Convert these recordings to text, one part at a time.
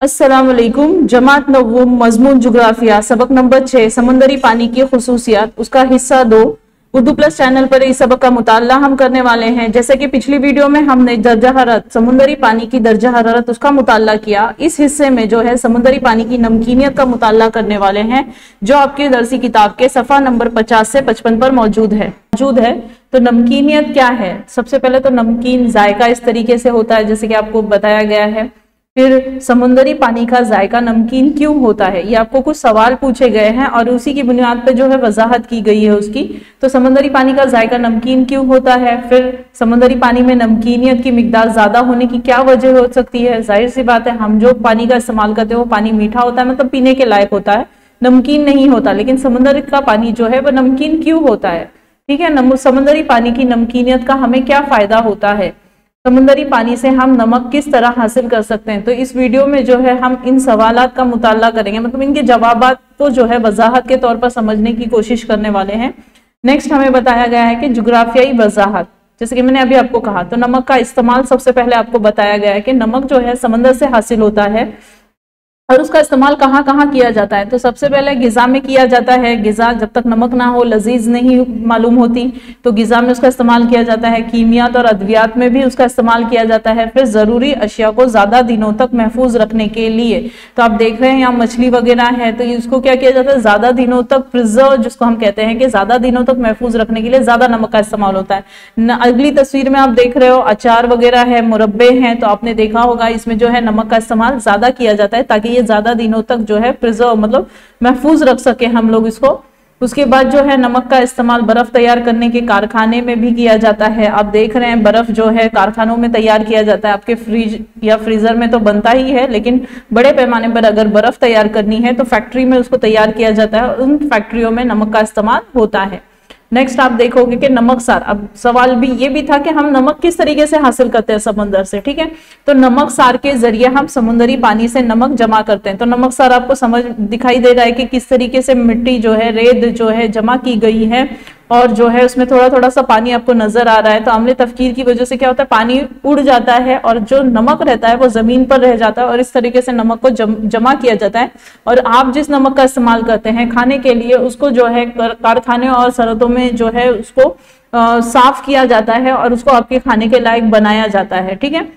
अस्सलाम वालेकुम। जमात नव्वुम मजमून जुग्राफिया सबक नंबर 6 समंदरी पानी की खुसूसियात उसका हिस्सा 2 उर्दू प्लस चैनल पर इस सबक का मुताला हम करने वाले हैं। जैसे कि पिछली वीडियो में हमने दर्जा हरारत समुद्री पानी की दर्जा हरारत उसका मुताला किया। इस हिस्से में जो है समुद्री पानी की नमकीनियत का मुताला करने वाले हैं, जो आपकी दरसी किताब के सफा नंबर 50 से 55 पर मौजूद है। तो नमकीनियत क्या है? सबसे पहले तो नमकीन जायका इस तरीके से होता है जैसे कि आपको बताया गया है। फिर समुद्री पानी का जायका नमकीन क्यों होता है, ये आपको कुछ सवाल पूछे गए हैं और उसी की बुनियाद पे जो है वजाहत की गई है उसकी। तो समुद्री पानी का जायका नमकीन क्यों होता है, फिर समुद्री पानी में नमकीनियत की मिकदार ज्यादा होने की क्या वजह हो सकती है। जाहिर सी बात है, हम जो पानी का इस्तेमाल करते हैं वो पानी मीठा होता है, मतलब पीने के लायक होता है, नमकीन नहीं होता। लेकिन समुद्र का पानी जो है वह नमकीन क्यों होता है, ठीक है। समुद्री पानी की नमकीनियत का हमें क्या फायदा होता है, समुद्री पानी से हम नमक किस तरह हासिल कर सकते हैं। तो इस वीडियो में जो है हम इन सवालात का मुताला करेंगे, मतलब इनके जवाबात को जो है वजाहत के तौर पर समझने की कोशिश करने वाले हैं। नेक्स्ट हमें बताया गया है कि जुग्राफियाई वजाहत, जैसे कि मैंने अभी आपको कहा, तो नमक का इस्तेमाल सबसे पहले आपको बताया गया है कि नमक जो है समंदर से हासिल होता है और उसका इस्तेमाल कहाँ कहाँ किया जाता है। तो सबसे पहले गिजा में किया जाता है। गिजा जब तक नमक ना हो लजीज नहीं मालूम होती, तो गिजा में उसका इस्तेमाल किया जाता है। कीमियात और अद्वियात में भी उसका इस्तेमाल किया जाता है। फिर जरूरी अशिया को ज्यादा दिनों तक महफूज रखने के लिए, तो आप देख रहे हैं यहाँ मछली वगैरह है, तो इसको क्या किया जाता है, ज्यादा दिनों तक प्रिजर्व, जिसको हम कहते हैं कि ज्यादा दिनों तक महफूज रखने के लिए ज्यादा नमक का इस्तेमाल होता है। अगली तस्वीर में आप देख रहे हो अचार वगैरह है, मुरब्बे हैं, तो आपने देखा होगा इसमें जो है नमक का इस्तेमाल ज्यादा किया जाता है ताकि ये ज्यादा दिनों तक जो है प्रिजर्व, मतलब महफूज रख सके हम लोग इसको। उसके बाद जो है नमक का इस्तेमाल बर्फ तैयार करने के कारखाने में भी किया जाता है। आप देख रहे हैं बर्फ जो है कारखानों में तैयार किया जाता है। आपके फ्रिज या फ्रीजर में तो बनता ही है, लेकिन बड़े पैमाने पर अगर बर्फ तैयार करनी है तो फैक्ट्री में उसको तैयार किया जाता है। उन फैक्ट्रियों में नमक का इस्तेमाल होता है। नेक्स्ट आप देखोगे कि नमकसार, अब सवाल भी ये भी था कि हम नमक किस तरीके से हासिल करते हैं समंदर से, ठीक है। तो नमकसार के जरिए हम समुद्री पानी से नमक जमा करते हैं। तो नमकसार आपको समझ दिखाई दे रहा है कि किस तरीके से मिट्टी जो है, रेत जो है जमा की गई है और जो है उसमें थोड़ा थोड़ा सा पानी आपको नजर आ रहा है। तो अम्ल तफकीर की वजह से क्या होता है, पानी उड़ जाता है और जो नमक रहता है वो जमीन पर रह जाता है और इस तरीके से नमक को जमा किया जाता है। और आप जिस नमक का इस्तेमाल करते हैं खाने के लिए, उसको जो है कारखाने और सरहदों में जो है उसको साफ किया जाता है और उसको आपके खाने के लायक बनाया जाता है, ठीक है।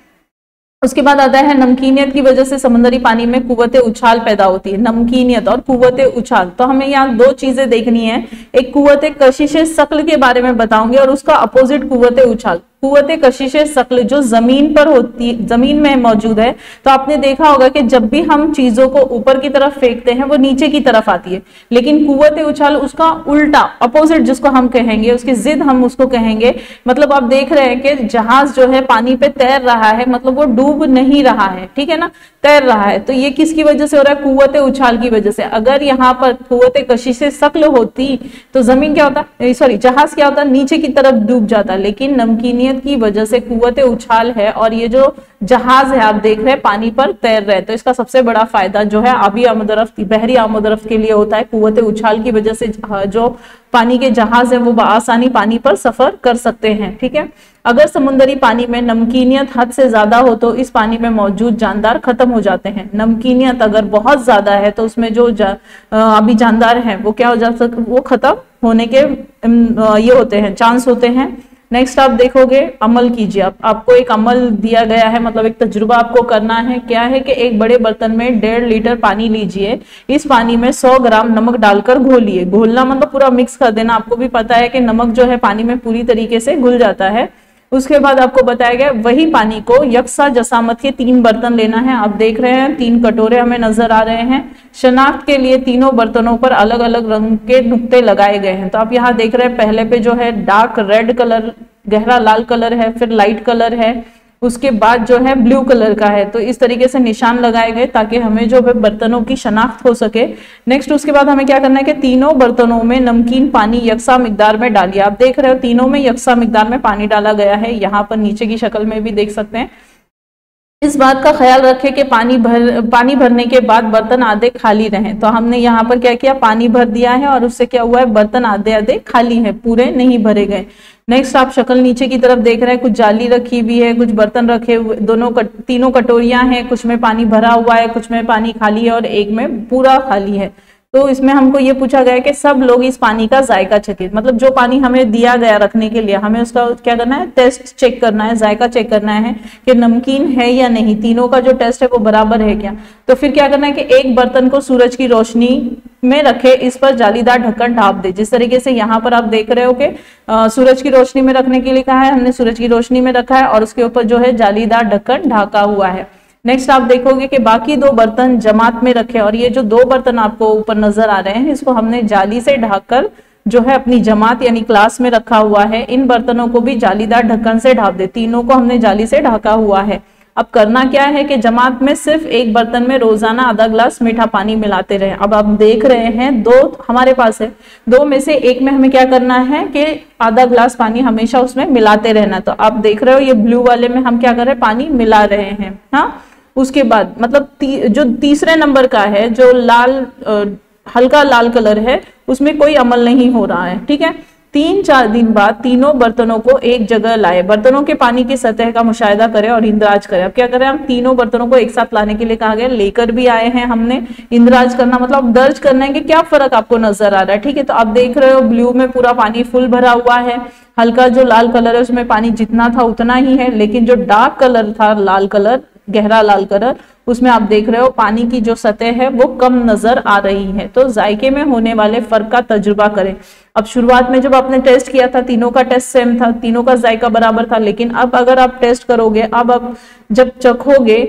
उसके बाद आता है नमकीनियत की वजह से समुद्री पानी में कुव्वते उछाल पैदा होती है। नमकीनियत और कुव्वते उछाल, तो हमें यहाँ दो चीजें देखनी है। एक कुव्वते कशिश शक्ल के बारे में बताऊंगी और उसका अपोजिट कुव्वते उछाल। कुव्वते कशिश शक्ल जो जमीन पर होती, जमीन में मौजूद है। तो आपने देखा होगा कि जब भी हम चीजों को ऊपर की तरफ फेंकते हैं वो नीचे की तरफ आती है, लेकिन कुव्वते उछाल उसका उल्टा, अपोजिट जिसको हम कहेंगे, उसकी जिद हम उसको कहेंगे। मतलब आप देख रहे हैं कि जहाज जो है पानी पे तैर रहा है, मतलब वो डूब नहीं रहा है, ठीक है ना, तैर रहा है। तो ये किसकी वजह से हो रहा है, कुव्वते उछाल की वजह से। अगर यहाँ पर कुव्वते कशिश शक्ल होती तो जमीन क्या होता, सॉरी जहाज क्या होता, नीचे की तरफ डूब जाता। लेकिन नमकीनियत की वजह से कुव्वते उछाल है और ये जो जहाज है आप देख रहे हैं पानी पर तैर रहे हैं। तो इसका सबसे बड़ा फायदा जो है आबी आमदरफ्त, बहरी आमदरफ्त के लिए होता है। कुव्वते उछाल की वजह से जो पानी के जहाज है वो आसानी पानी पर सफर कर सकते हैं, ठीक है। अगर समुद्री पानी में नमकीनियत हद से ज्यादा हो तो इस पानी में मौजूद जानदार खत्म हो जाते हैं। नमकीनियत अगर बहुत ज्यादा है तो उसमें जो अभी जानदार हैं वो क्या हो जाता है, वो खत्म होने के ये होते हैं, चांस होते हैं। नेक्स्ट आप देखोगे अमल कीजिए। आपको एक अमल दिया गया है, मतलब एक तजुर्बा आपको करना है। क्या है कि एक बड़े बर्तन में 1.5 लीटर पानी लीजिए। इस पानी में 100 ग्राम नमक डालकर घोलिए। घोलना मतलब पूरा मिक्स कर देना। आपको भी पता है कि नमक जो है पानी में पूरी तरीके से घुल जाता है। उसके बाद आपको बताया गया वही पानी को यकसा जसामत के 3 बर्तन लेना है। आप देख रहे हैं 3 कटोरे हमें नजर आ रहे हैं। शनाख्त के लिए तीनों बर्तनों पर अलग अलग रंग के नुक्ते लगाए गए हैं। तो आप यहाँ देख रहे हैं पहले पे जो है डार्क रेड कलर, गहरा लाल कलर है, फिर लाइट कलर है, उसके बाद जो है ब्लू कलर का है। तो इस तरीके से निशान लगाए गए ताकि हमें जो है बर्तनों की शनाख्त हो सके। नेक्स्ट उसके बाद हमें क्या करना है कि तीनों बर्तनों में नमकीन पानी यकसा मिकदार में डालिए। आप देख रहे हो तीनों में यकसा मिकदार में पानी डाला गया है। यहाँ पर नीचे की शक्ल में भी देख सकते हैं। इस बात का ख्याल रखें कि पानी भरने के बाद बर्तन आधे खाली रहें। तो हमने यहाँ पर क्या किया, पानी भर दिया है और उससे क्या हुआ है, बर्तन आधे आधे खाली है, पूरे नहीं भरे गए। नेक्स्ट आप शक्ल नीचे की तरफ देख रहे हैं, कुछ जाली रखी हुई है, कुछ बर्तन रखे हुए, तीनों कटोरियां हैं, कुछ में पानी भरा हुआ है, कुछ में पानी खाली है और एक में पूरा खाली है। तो इसमें हमको ये पूछा गया है कि सब लोग इस पानी का जायका चेक, मतलब जो पानी हमें दिया गया रखने के लिए, हमें उसका क्या करना है, टेस्ट चेक करना है, जायका चेक करना है कि नमकीन है या नहीं, तीनों का जो टेस्ट है वो बराबर है क्या। तो फिर क्या करना है कि एक बर्तन को सूरज की रोशनी में रखे, इस पर जालीदार ढक्कन ढाप दे। जिस तरीके से यहाँ पर आप देख रहे हो कि सूरज की रोशनी में रखने के लिए कहा है, हमने सूरज की रोशनी में रखा है और उसके ऊपर जो है जालीदार ढक्कन ढका हुआ है। नेक्स्ट आप देखोगे कि बाकी दो बर्तन जमात में रखे और ये जो दो बर्तन आपको ऊपर नजर आ रहे हैं इसको हमने जाली से ढककर जो है अपनी जमात यानी क्लास में रखा हुआ है। इन बर्तनों को भी जालीदार ढक्कन से ढक दे, तीनों को हमने जाली से ढका हुआ है। अब करना क्या है कि जमात में सिर्फ एक बर्तन में रोजाना आधा ग्लास मीठा पानी मिलाते रहे। अब आप देख रहे हैं दो हमारे पास है, दो में से एक में हमें क्या करना है कि आधा ग्लास पानी हमेशा उसमें मिलाते रहना। तो आप देख रहे हो ये ब्लू वाले में हम क्या कर रहे हैं, पानी मिला रहे हैं। हाँ, उसके बाद मतलब जो तीसरे नंबर का है, जो लाल हल्का लाल कलर है, उसमें कोई अमल नहीं हो रहा है। ठीक है, 3-4 दिन बाद तीनों बर्तनों को एक जगह लाए, बर्तनों के पानी की सतह का मुशाहिदा करें और इंद्राज करें। अब क्या करें, हम तीनों बर्तनों को एक साथ लाने के लिए कहा गया, लेकर भी आए हैं हमने। इंद्राज करना मतलब दर्ज करना है कि क्या फर्क आपको नजर आ रहा है। ठीक है, तो आप देख रहे हो ब्लू में पूरा पानी फुल भरा हुआ है, हल्का जो लाल कलर है उसमें पानी जितना था उतना ही है, लेकिन जो डार्क कलर था, लाल कलर, गहरा लाल कलर, उसमें आप देख रहे हो पानी की जो सतह है वो कम नजर आ रही है। तो जायके में होने वाले फर्क का तजुर्बा करें। अब शुरुआत में जब आपने टेस्ट किया था तीनों का टेस्ट सेम था, तीनों का जायका बराबर था, लेकिन अब अगर आप टेस्ट करोगे, अब आप जब चखोगे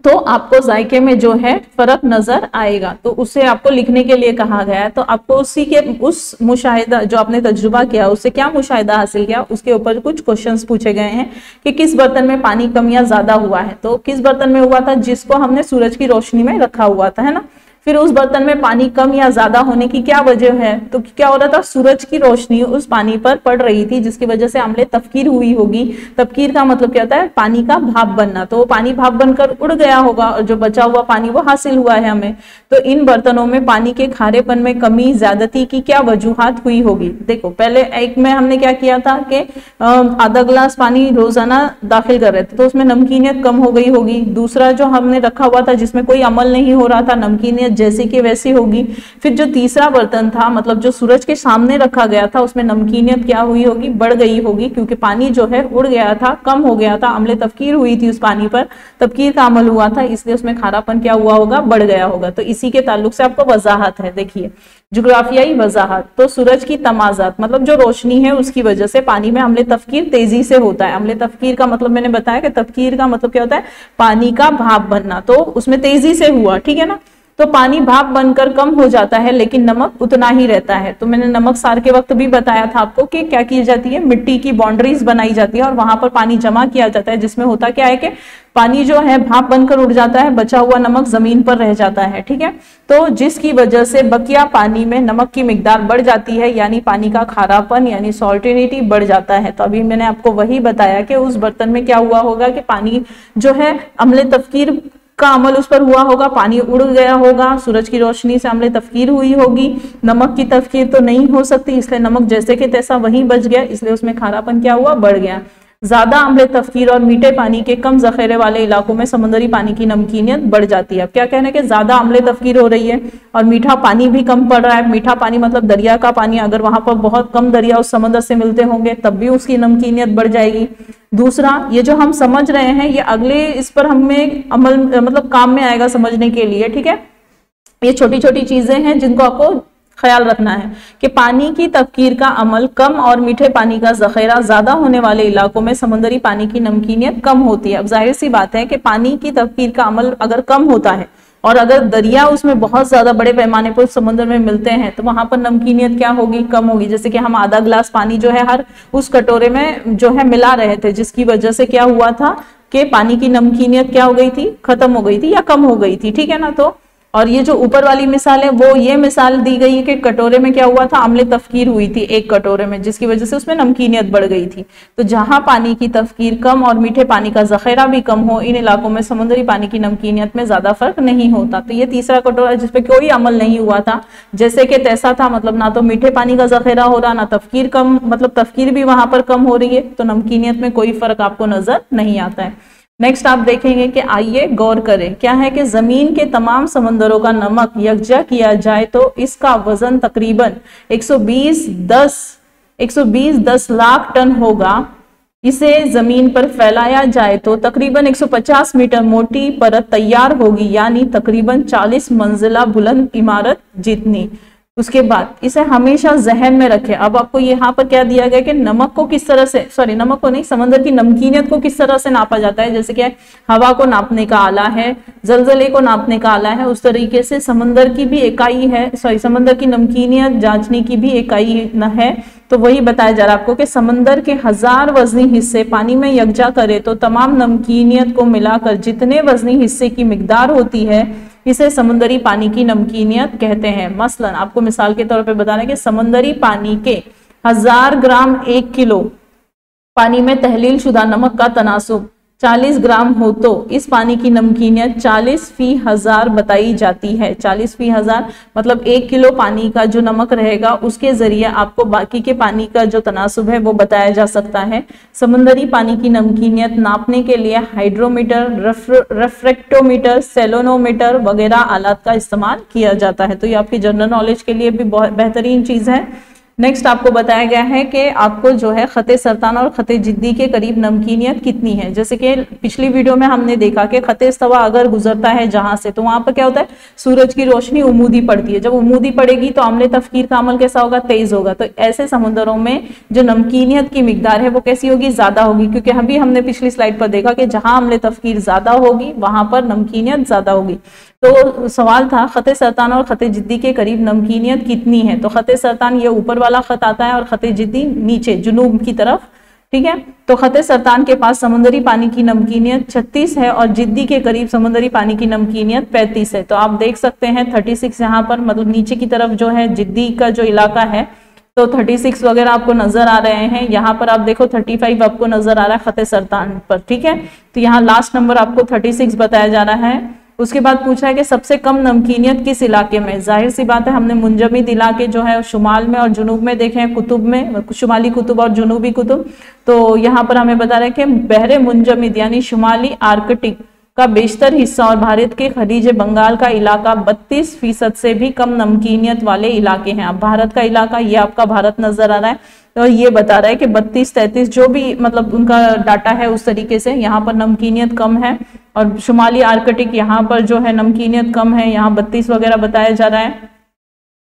तो आपको जायके में जो है फर्क नजर आएगा। तो उसे आपको लिखने के लिए कहा गया है। तो आपको उसी के उस मुशाहिदा जो आपने तजुर्बा किया उससे क्या मुशाहिदा हासिल किया, उसके ऊपर कुछ क्वेश्चंस पूछे गए हैं कि किस बर्तन में पानी कम या ज्यादा हुआ है। तो किस बर्तन में हुआ था, जिसको हमने सूरज की रोशनी में रखा हुआ था, है ना। फिर उस बर्तन में पानी कम या ज्यादा होने की क्या वजह है, तो क्या हो रहा था, सूरज की रोशनी उस पानी पर पड़ रही थी जिसकी वजह से अम्ले तफकीर हुई होगी। तफकीर का मतलब क्या होता है, पानी का भाप बनना। तो वो पानी भाप बनकर उड़ गया होगा और जो बचा हुआ पानी वो हासिल हुआ है हमें। तो इन बर्तनों में पानी के खारेपन में कमी ज्यादती की क्या वजूहात हुई होगी। देखो पहले एक में हमने क्या किया था कि आधा गिलास पानी रोजाना दाखिल कर रहे थे तो उसमें नमकीनियत कम हो गई होगी। दूसरा जो हमने रखा हुआ था जिसमें कोई अमल नहीं हो रहा था, नमकीनियत जैसी की वैसी होगी। फिर जो तीसरा बर्तन था, मतलब जो सूरज के सामने रखा गया था, उसमें नमकीनियत क्या हुई होगी, बढ़ गई होगी, क्योंकि पानी जो है उड़ गया था, कम हो गया था, अम्ले तफकीर हुई थी उस पानी पर, तफकीर का अमल हुआ था, इसलिए उसमें खारापन क्या हुआ होगा, बढ़ गया होगा। तो इसी के ताल्लुक से आपको वजाहत है, देखिए जुग्राफियाई वजाहत। तो सूरज की तमाजात मतलब जो रोशनी है उसकी वजह से पानी में अम्ले तफकीर तेजी से होता है। अम्ले तफकीर का मतलब मैंने बताया कि तफकीर का मतलब क्या होता है, पानी का भाप बनना, तो उसमें तेजी से हुआ, ठीक है ना। तो पानी भाप बनकर कम हो जाता है लेकिन नमक उतना ही रहता है। तो मैंने नमक सार के वक्त भी बताया था आपको कि क्या की जाती है, मिट्टी की बाउंड्रीज बनाई जाती है और वहां पर पानी जमा किया जाता है, जिसमें होता क्या है कि पानी जो है भाप बनकर उड़ जाता है, बचा हुआ नमक जमीन पर रह जाता है, ठीक है। तो जिसकी वजह से बकिया पानी में नमक की मिकदार बढ़ जाती है, यानी पानी का खारापन यानी सॉल्टिनिटी बढ़ जाता है। तो अभी मैंने आपको वही बताया कि उस बर्तन में क्या हुआ होगा कि पानी जो है अम्ले तफकीर का अमल उस पर हुआ होगा, पानी उड़ गया होगा, सूरज की रोशनी से अम्ले तफकीर हुई होगी। नमक की तफकीर तो नहीं हो सकती, इसलिए नमक जैसे कि तैसा वहीं बच गया, इसलिए उसमें खारापन क्या हुआ, बढ़ गया। ज्यादा अम्ले तफकीर और मीठे पानी के कम जखेरे वाले इलाकों में समुद्री पानी की नमकीनियत बढ़ जाती है। अब क्या कहना है कि ज्यादा अम्ले तफकीर हो रही है और मीठा पानी भी कम पड़ रहा है। मीठा पानी मतलब दरिया का पानी, अगर वहां पर बहुत कम दरिया उस समुद्र से मिलते होंगे तब भी उसकी नमकीनियत बढ़ जाएगी। दूसरा, ये जो हम समझ रहे हैं ये अगले इस पर हमें अमल मतलब काम में आएगा समझने के लिए, ठीक है। ये छोटी छोटी चीजें हैं जिनको आपको ख्याल रखना है कि पानी की तफकीर का अमल कम और मीठे पानी का जखेरा ज्यादा होने वाले इलाकों में समुद्री पानी की नमकीनियत कम होती है। अब जाहिर सी बात है कि पानी की तफकीर का अमल अगर कम होता है और अगर दरिया उसमें बहुत ज्यादा बड़े पैमाने पर समुद्र में मिलते हैं तो वहां पर नमकीनियत क्या होगी, कम होगी। जैसे कि हम आधा गिलास पानी जो है हर उस कटोरे में जो है मिला रहे थे, जिसकी वजह से क्या हुआ था कि पानी की नमकीनियत क्या हो गई थी, खत्म हो गई थी या कम हो गई थी, ठीक है ना। तो और ये जो ऊपर वाली मिसाल है वो ये मिसाल दी गई है कि कटोरे में क्या हुआ था, अम्ल तफकीर हुई थी एक कटोरे में, जिसकी वजह से उसमें नमकीनियत बढ़ गई थी। तो जहां पानी की तफकीर कम और मीठे पानी का जखेरा भी कम हो, इन इलाकों में समुद्री पानी की नमकीनियत में ज्यादा फर्क नहीं होता। तो ये तीसरा कटोरा जिसपे कोई अमल नहीं हुआ था, जैसे कि तैसा था, मतलब ना तो मीठे पानी का जखेरा हो रहा, ना तफकीर कम, मतलब तफकीर भी वहां पर कम हो रही है, तो नमकीनियत में कोई फर्क आपको नजर नहीं आता है। नेक्स्ट आप देखेंगे कि आइए गौर करें, क्या है कि जमीन के तमाम समंदरों का नमक यकजा किया जाए तो इसका वजन तकरीबन 120-10 लाख टन होगा। इसे जमीन पर फैलाया जाए तो तकरीबन 150 मीटर मोटी परत तैयार होगी, यानी तकरीबन 40 मंजिला बुलंद इमारत जितनी। उसके बाद इसे हमेशा जहन में रखें। अब आपको यहाँ पर क्या दिया गया कि नमक को किस तरह से, सॉरी नमक को नहीं, समंदर की नमकीनियत को किस तरह से नापा जाता है। जैसे कि हवा को नापने का आला है, जलजले को नापने का आला है, उस तरीके से समंदर की भी इकाई है, सॉरी समंदर की नमकीनियत जांचने की भी इकाई है। तो वही बताया जा रहा है आपको कि समंदर के 1000 वजनी हिस्से पानी में यकजा करे तो तमाम नमकीनियत को मिलाकर जितने वजनी हिस्से की मिकदार होती है इसे समुद्री पानी की नमकीनियत कहते हैं। मसलन आपको मिसाल के तौर पे बता रहे हैं कि समुद्री पानी के 1000 ग्राम 1 किलो पानी में तहलील शुदा नमक का तनासुब 40 ग्राम हो तो इस पानी की नमकीनियत 40/1000 बताई जाती है। 40/1000 मतलब 1 किलो पानी का जो नमक रहेगा उसके जरिए आपको बाकी के पानी का जो तनासुब है वो बताया जा सकता है। समुद्री पानी की नमकीनियत नापने के लिए हाइड्रोमीटर, रेफ्रेक्टोमीटर, सेलोनोमीटर वगैरह आलात का इस्तेमाल किया जाता है। तो ये आपकी जनरल नॉलेज के लिए भी बहुत बेहतरीन चीज है। नेक्स्ट आपको बताया गया है कि आपको जो है खते सरतान और खते जिद्दी के करीब नमकीनियत कितनी है। जैसे कि पिछली वीडियो में हमने देखा कि खते इस्तवा अगर गुजरता है जहां से, तो वहां पर क्या होता है, सूरज की रोशनी उमूदी पड़ती है। जब उमूदी पड़ेगी तो अम्ल तफकीर का अमल कैसा होगा, तेज होगा। तो ऐसे समुद्रों में जो नमकीनियत की मिकदार है वो कैसी होगी, ज्यादा होगी, क्योंकि अभी हमने पिछली स्लाइड पर देखा कि जहां अम्ल तफकीर ज्यादा होगी वहां पर नमकीनियत ज्यादा होगी। तो सवाल था खते सरतान और खते जिद्दी के करीब नमकीनियत कितनी है। तो खते सरतान ये ऊपर वाला खत आता है और खते जिद्दी नीचे जुनूब की तरफ, ठीक है। तो खते सरतान के पास समुद्री पानी की नमकीनियत 36 है और जिद्दी के करीब समुद्री पानी की नमकीनियत 35 है। तो आप देख सकते हैं 36 यहाँ पर, मतलब नीचे की तरफ जो है जिद्दी का जो इलाका है तो 36 वगैरह आपको नजर आ रहे हैं। यहाँ पर आप देखो 35 आपको नजर आ रहा है खते सरतान पर, ठीक है। तो यहाँ लास्ट नंबर आपको 36 बताया जा रहा है। उसके बाद पूछा है कि सबसे कम नमकीनियत किस इलाके में। जाहिर सी बात है हमने मुंजमिद इलाके जो है शुमाल में और जुनूब में देखे हैं, कुतुब में, शुमाली कुतुब और जुनूबी कुतुब। तो यहाँ पर हमें बता रहे हैं कि बहरे मुंजमिद यानी शुमाली आर्कटिक का बेशतर हिस्सा और भारत के खलीज बंगाल का इलाका 32% से भी कम नमकीनियत वाले इलाके हैं। अब भारत का इलाका, ये आपका भारत नजर आ रहा है, तो ये बता रहा है कि 32-33 जो भी मतलब उनका डाटा है उस तरीके से यहाँ पर नमकीनियत कम है। और शुमाली आर्कटिक यहाँ पर जो है नमकीनियत कम है, यहाँ 32 वगैरह बताया जा रहा है,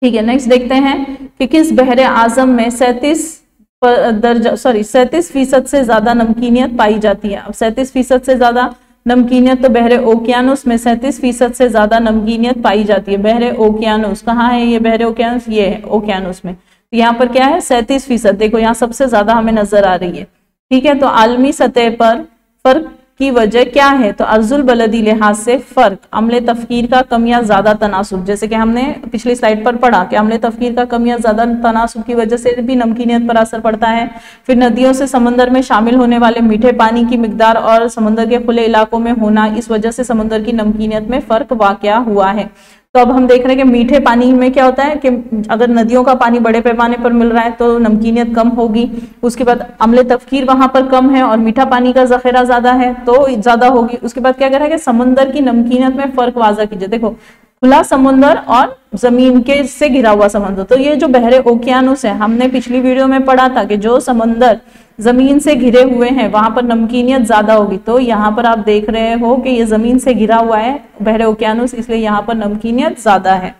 ठीक है। नेक्स्ट देखते हैं कि किस बहरे आजम में 37% से ज्यादा नमकीनियत पाई जाती है। अब 37% से ज्यादा नमकीनियत तो बहरे ओकियानुस में 37% से ज्यादा नमकीनियत पाई जाती है। बहरे ओकियानुस कहाँ है, ये बहरे ओकियानुस, ये है ओकियानुस में। तो यहाँ पर क्या है 37%, देखो यहाँ सबसे ज्यादा हमें नजर आ रही है, ठीक है। तो आलमी सतह पर फर्क की वजह क्या है, तो अर्जुल बलदी लिहाज से फर्क, अम्ल तफकीर का कम या ज्यादा तनासुब, जैसे कि हमने पिछली स्लाइड पर पढ़ा कि अम्ल तफकीर का कम या ज्यादा तनासुब की वजह से भी नमकीनियत पर असर पड़ता है। फिर नदियों से समंदर में शामिल होने वाले मीठे पानी की मिकदार और समंदर के खुले इलाकों में होना, इस वजह से समंदर की नमकीनियत में फर्क वाकया हुआ है। तो अब हम देख रहे हैं कि मीठे पानी में क्या होता है कि अगर नदियों का पानी बड़े पैमाने पर मिल रहा है तो नमकीनियत कम होगी। उसके बाद अम्ल तफकीर वहां पर कम है और मीठा पानी का जखेरा ज्यादा है तो ज्यादा होगी। उसके बाद क्या कर रहा है कि समुद्र की नमकीनियत में फर्क वाज़ा कीजिए। देखो खुला समुद्र और जमीन के से घिरा हुआ समुद्र, तो ये जो बहरे ओकियानुस है, हमने पिछली वीडियो में पढ़ा था कि जो समुद्र जमीन से घिरे हुए हैं वहां पर नमकीनियत ज्यादा होगी। तो यहाँ पर आप देख रहे हो कि ये जमीन से घिरा हुआ है बहरे ओकियानुस, इसलिए यहाँ पर नमकीनियत ज्यादा है।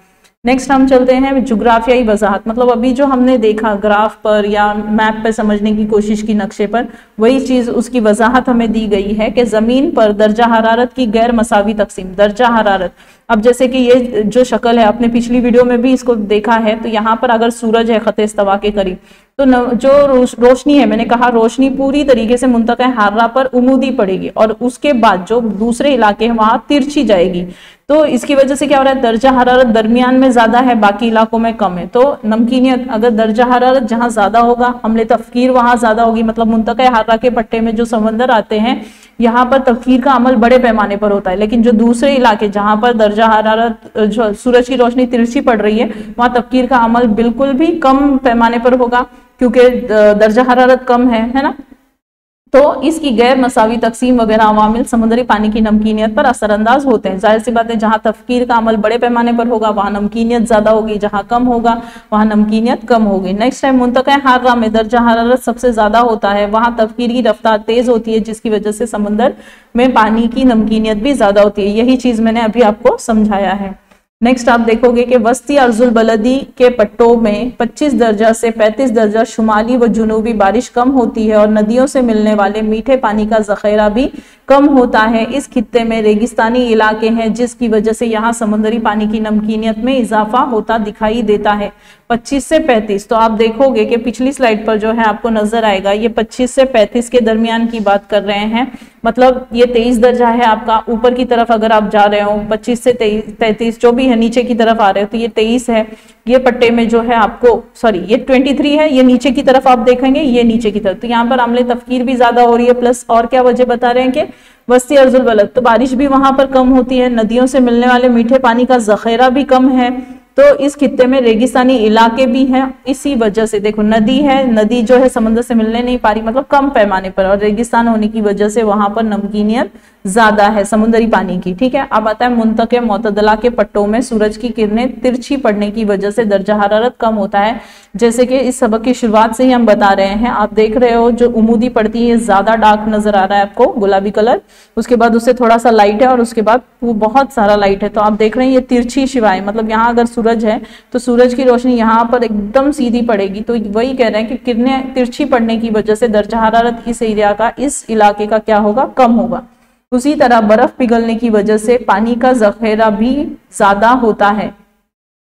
नेक्स्ट हम चलते हैं जुग्राफियाई वजाहत, मतलब अभी जो हमने देखा ग्राफ पर या मैप पर समझने की कोशिश की नक्शे पर, वही चीज उसकी वजाहत हमें दी गई है कि जमीन पर दर्जा हरारत की गैर मसावी तकसीम, दर्जा हरारत अब जैसे कि ये जो शक्ल है, आपने पिछली वीडियो में भी इसको देखा है, तो यहाँ पर अगर सूरज है खत इस्तवा के करीब, तो जो रोशनी है, मैंने कहा रोशनी पूरी तरीके से मुंतक़े हार्रा पर उमूदी पड़ेगी और उसके बाद जो दूसरे इलाके हैं वहां तिरछी जाएगी। तो इसकी वजह से क्या हो रहा है, दर्जा हरारत दरमियान में ज्यादा है, बाकी इलाकों में कम है। तो नमकीनियत, अगर दर्जा हरारत जहां ज्यादा होगा, हमले तफकीर वहां ज्यादा होगी, मतलब मुंतक़े हार्रा के पट्टे में जो समंदर आते हैं यहाँ पर तफकीर का अमल बड़े पैमाने पर होता है। लेकिन जो दूसरे इलाके जहां पर दर्जा हरारत, जो सूरज की रोशनी तिरछी पड़ रही है, वहां तफकीर का अमल बिल्कुल भी कम पैमाने पर होगा, क्योंकि दर्जा हरारत कम है ना। तो इसकी गैर मसावी तकसीम वगैरह अवामिल समुद्री पानी की नमकीनियत पर असरअंदाज होते हैं। जाहिर सी बात है, जहां तफकीर का अमल बड़े पैमाने पर होगा वहां नमकीनियत ज्यादा होगी, जहां कम होगा वहां नमकीनियत कम होगी। नेक्स्ट टाइम मुंतक़े हार्रा में दर्जा हरारत सबसे ज्यादा होता है, वहां तफकीर की रफ्तार तेज होती है, जिसकी वजह से समंदर में पानी की नमकीनियत भी ज्यादा होती है। यही चीज मैंने अभी आपको समझाया है। नेक्स्ट आप देखोगे कि वस्ती अर्जुल बलदी के पट्टों में 25 दर्जा से 35 दर्जा शुमाली व जुनूबी बारिश कम होती है और नदियों से मिलने वाले मीठे पानी का जखीरा भी कम होता है। इस खित्ते में रेगिस्तानी इलाके हैं, जिसकी वजह से यहाँ समुद्री पानी की नमकीनियत में इजाफा होता दिखाई देता है। 25 से 35, तो आप देखोगे कि पिछली स्लाइड पर जो है आपको नजर आएगा, ये 25 से 35 के दरमियान की बात कर रहे हैं, मतलब ये 23 दर्जा है आपका। ऊपर की तरफ अगर आप जा रहे हो 25 से 33 जो भी है, नीचे की तरफ आ रहे हो तो ये 23 है। ये पट्टे में जो है आपको, सॉरी ये 23 है, ये नीचे की तरफ आप देखेंगे, ये नीचे की तरफ। तो यहाँ पर अमले तफकीर भी ज्यादा हो रही है, प्लस और क्या वजह बता रहे हैं कि वस्ती अर्जुल बलद, तो बारिश भी वहां पर कम होती है, नदियों से मिलने वाले मीठे पानी का जखीरा भी कम है। तो इस खित्ते में रेगिस्तानी इलाके भी हैं, इसी वजह से देखो नदी है, नदी जो है समंदर से मिलने नहीं पा रही, मतलब कम पैमाने पर, और रेगिस्तान होने की वजह से वहां पर नमकीनियत ज्यादा है समुद्री पानी की। ठीक है, अब आता है मुंतक़े मोतदला के पट्टों में सूरज की किरणें तिरछी पड़ने की वजह से दर्जा हरारत कम होता है। जैसे कि इस सबक की शुरुआत से ही हम बता रहे हैं, आप देख रहे हो जो उमूदी पड़ती है ज्यादा डार्क नजर आ रहा है आपको, गुलाबी कलर, उसके बाद उससे थोड़ा सा लाइट है और उसके बाद वो बहुत सारा लाइट है। तो आप देख रहे हैं ये तिरछी शिवाएं, मतलब यहाँ अगर सूरज है तो सूरज की रोशनी यहाँ पर एकदम सीधी पड़ेगी। तो वही कह रहे हैं कि किरणें तिरछी पड़ने की वजह से दर्जा हरारत इस एरिया का, इस इलाके का क्या होगा, कम होगा। उसी तरह बर्फ पिघलने की वजह से पानी का जखीरा भी ज्यादा होता है।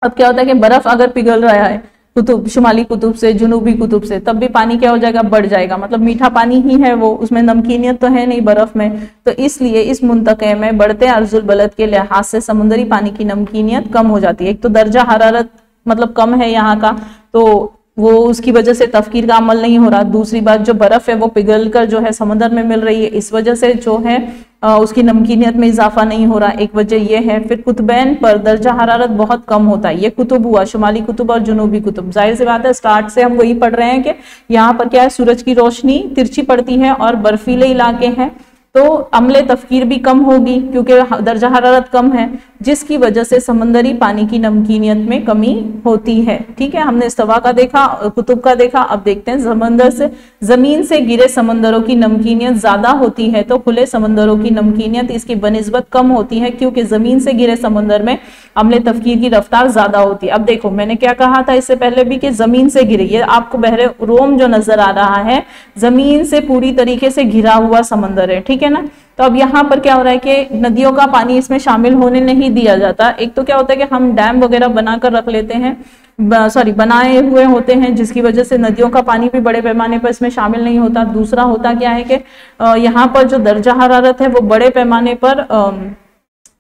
अब क्या होता है कि बर्फ अगर पिघल रहा है कुतुब, शुमाली कुतुब से, जुनूबी कुतुब से, तब भी पानी क्या हो जाएगा, बढ़ जाएगा, मतलब मीठा पानी ही है वो, उसमें नमकीनियत तो है नहीं बर्फ में। तो इसलिए इस मुंतक़े में बढ़ते अर्जुल बलद के लिहाज से समुद्री पानी की नमकीनियत कम हो जाती है। एक तो दर्जा हरारत मतलब कम है यहाँ का, तो वो उसकी वजह से तफकीर का अमल नहीं हो रहा। दूसरी बात, जो बर्फ है वो पिघल कर जो है समंदर में मिल रही है, इस वजह से जो है उसकी नमकीनियत में इजाफा नहीं हो रहा, एक वजह ये है। फिर कुतुबैन पर दर्जा हरारत बहुत कम होता है, ये कुतुब हुआ, शुमाली कुतुब और जुनूबी कुतुब। जाहिर सी बात है, स्टार्ट से हम वही पढ़ रहे हैं कि यहाँ पर क्या है, सूरज की रोशनी तिरछी पड़ती है और बर्फीले इलाके हैं, तो अमले तफकीर भी कम होगी क्योंकि दर्जा हरारत कम है, जिसकी वजह से समंदरी पानी की नमकीनियत में कमी होती है। ठीक है, हमने इस्तवा का देखा, कुतुब का देखा, अब देखते हैं समंदर से, जमीन से गिरे समंदरों की नमकीनियत ज्यादा होती है तो खुले समंदरों की नमकीनियत इसकी बनिस्बत कम होती है, क्योंकि जमीन से गिरे समंदर में अमले तफकीर की रफ्तार ज्यादा होती है। अब देखो मैंने क्या कहा था इससे पहले भी कि जमीन से गिरे, ये आपको बहरे रोम जो नजर आ रहा है जमीन से पूरी तरीके से घिरा हुआ समंदर है, ठीक है ना। तो अब यहाँ पर क्या हो रहा है कि नदियों का पानी इसमें शामिल होने नहीं दिया जाता। एक तो क्या होता है कि हम डैम वगैरह बनाकर रख लेते हैं, बनाए हुए होते हैं, जिसकी वजह से नदियों का पानी भी बड़े पैमाने पर इसमें शामिल नहीं होता। दूसरा होता क्या है कि यहाँ पर जो दर्जा हरारत है वो बड़े पैमाने पर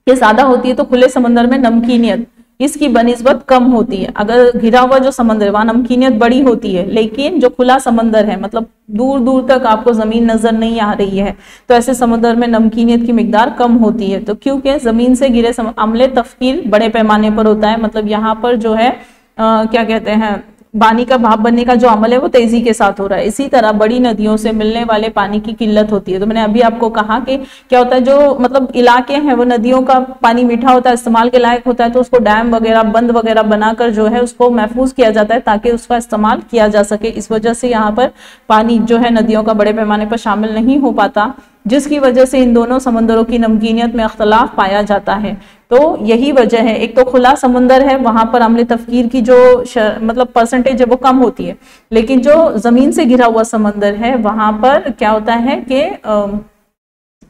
ये ज्यादा होती है, तो खुले समंदर में नमकीनियत इसकी बनिस्बत कम होती है। अगर घिरा हुआ जो समंदर है वहां नमकीनियत बड़ी होती है, लेकिन जो खुला समंदर है मतलब दूर दूर तक आपको जमीन नजर नहीं आ रही है, तो ऐसे समंदर में नमकीनियत की मिकदार कम होती है। तो क्योंकि जमीन से घिरे अम्ले तफकीर बड़े पैमाने पर होता है, मतलब यहाँ पर जो है क्या कहते हैं, पानी का भाप बनने का जो अमल है वो तेजी के साथ हो रहा है। इसी तरह बड़ी नदियों से मिलने वाले पानी की किल्लत होती है। तो मैंने अभी आपको कहा कि क्या होता है, जो मतलब इलाके हैं वो नदियों का पानी मीठा होता है, इस्तेमाल के लायक होता है, तो उसको डैम वगैरह बंद वगैरह बनाकर जो है उसको महफूज किया जाता है ताकि उसका इस्तेमाल किया जा सके। इस वजह से यहाँ पर पानी जो है नदियों का बड़े पैमाने पर शामिल नहीं हो पाता, जिसकी वजह से इन दोनों समंदरों की नमकीनियत में अख्तलाफ पाया जाता है। तो यही वजह है, एक तो खुला समंदर है वहां पर अम्ले तफकीर की जो मतलब परसेंटेज है वो कम होती है, लेकिन जो जमीन से घिरा हुआ समंदर है वहां पर क्या होता है कि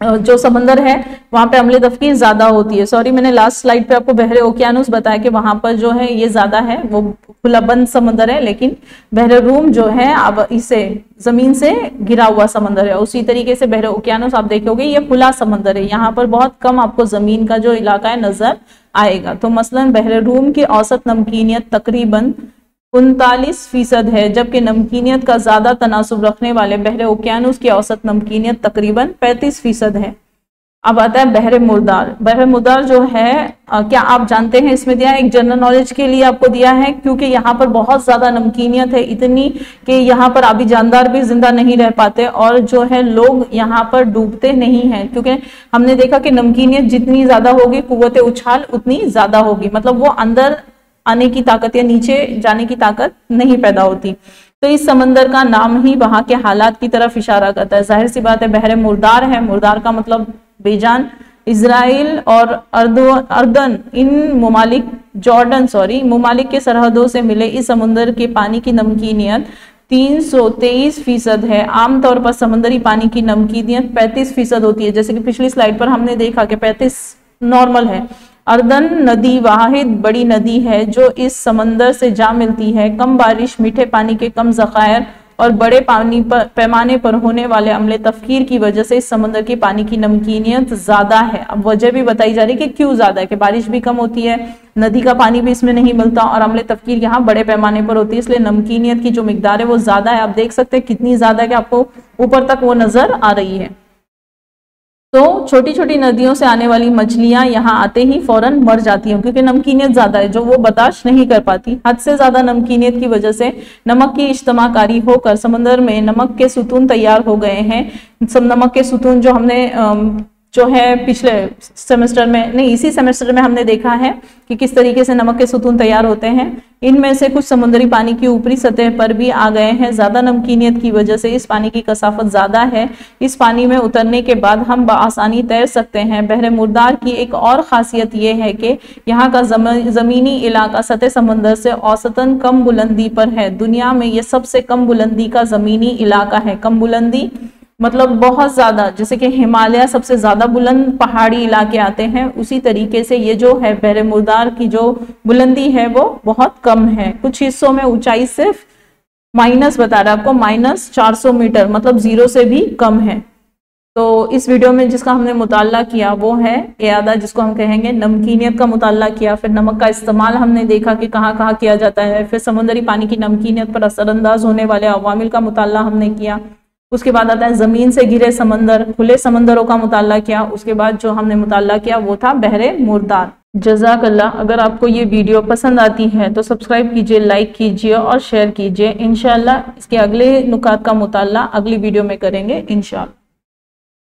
जो समंदर है वहां पे अम्ल तफकीर ज्यादा होती है। सॉरी, मैंने लास्ट स्लाइड पे आपको बहरे ओकियानुस बताया कि वहां पर जो है ये ज्यादा है, वो खुला बंद समंदर है, लेकिन बहरे रूम जो है अब इसे जमीन से घिरा हुआ समंदर है। उसी तरीके से बहरे ओकियानुस आप देखोगे ये खुला समंदर है, यहाँ पर बहुत कम आपको जमीन का जो इलाका है नजर आएगा। तो मसलन बहरे रूम की औसत नमकीनियत तकरीबन 39% है, जबकि नमकीनियत का ज्यादा तनासुब रखने वाले बहरे ओकियानुस की औसत नमकीनियत तकरीबन 35% है। अब आता है बहरे मुर्दार। बहरे मुर्दार जो है क्या आप जानते हैं, इसमें दिया है एक जनरल नॉलेज के लिए आपको दिया है, क्योंकि यहाँ पर बहुत ज्यादा नमकीनियत है, इतनी कि यहाँ पर आबी जानदार भी जिंदा नहीं रह पाते और जो है लोग यहाँ पर डूबते नहीं हैं, क्योंकि हमने देखा कि नमकीनियत जितनी ज्यादा होगी कुव्वत उछाल उतनी ज्यादा होगी, मतलब वो अंदर आने की ताकत या नीचे जाने की ताकत नहीं पैदा होती। तो इस समंदर का नाम ही वहां के हालात की तरफ इशारा करता है। जाहिर सी बात है बहरे मुर्दार है, मुर्दार का मतलब बेजान। इजराइल और अर्दन इन ममालिक के सरहदों से मिले इस समुद्र के पानी की नमकीनियत 323% है। आमतौर पर समुद्री पानी की नमकीनियत 35% होती है, जैसे कि पिछली स्लाइड पर हमने देखा कि 35 नॉर्मल है। अर्दन नदी वाहिद बड़ी नदी है जो इस समंदर से जा मिलती है। कम बारिश, मीठे पानी के कम ज़खायर और बड़े पैमाने पर होने वाले अम्ल तफकीर की वजह से इस समंदर के पानी की नमकीनियत ज्यादा है। अब वजह भी बताई जा रही है कि क्यों ज्यादा है, कि बारिश भी कम होती है, नदी का पानी भी इसमें नहीं मिलता और अम्ल तफकीर यहाँ बड़े पैमाने पर होती है, इसलिए नमकीनियत की जो मिकदार है वो ज्यादा है। आप देख सकते हैं कितनी ज्यादा है कि आपको ऊपर तक वो नजर आ रही है। तो छोटी छोटी नदियों से आने वाली मछलियां यहाँ आते ही फौरन मर जाती हैं, क्योंकि नमकीनियत ज्यादा है जो वो बर्दाश्त नहीं कर पाती। हद से ज्यादा नमकीनियत की वजह से नमक की इज्तमाकारी होकर समंदर में नमक के सुतून तैयार हो गए हैं। सब नमक के सुतून जो हमने जो है पिछले सेमेस्टर में नहीं, इसी सेमेस्टर में हमने देखा है कि किस तरीके से नमक के सुतून तैयार होते हैं। इनमें से कुछ समुद्री पानी की ऊपरी सतह पर भी आ गए हैं। ज्यादा नमकीनियत की वजह से इस पानी की कसाफत ज्यादा है। इस पानी में उतरने के बाद हम बआसानी तैर सकते हैं। बहरे मुर्दार की एक और खासियत यह है कि यहाँ का जमीनी इलाका सतह समंदर से औसतन कम बुलंदी पर है। दुनिया में यह सबसे कम बुलंदी का जमीनी इलाका है। कम बुलंदी मतलब बहुत ज्यादा, जैसे कि हिमालय सबसे ज्यादा बुलंद पहाड़ी इलाके आते हैं, उसी तरीके से ये जो है बहरे मुर्दार की जो बुलंदी है वो बहुत कम है। कुछ हिस्सों में ऊंचाई सिर्फ माइनस बता रहा है आपको, -400 मीटर, मतलब 0 से भी कम है। तो इस वीडियो में जिसका हमने मुताल्ला किया वो है इयादा, जिसको हम कहेंगे नमकीनियत का मुताल्ला किया। फिर नमक का इस्तेमाल हमने देखा कि कहाँ कहाँ किया जाता है। फिर समुद्री पानी की नमकीनियत पर असरअंदाज होने वाले अवामिल का मुताल्ला हमने किया। उसके बाद आता है जमीन से घिरे समंदर, खुले समंदरों का मुताल्ला किया। उसके बाद जो हमने मुताल्ला किया वो था बहरे मुर्दार। जज़ाकल्लाह। अगर आपको ये वीडियो पसंद आती है तो सब्सक्राइब कीजिए, लाइक कीजिए और शेयर कीजिए। इंशाअल्लाह इसके अगले नुकात का मुताल्ला अगली वीडियो में करेंगे इंशाअल्लाह।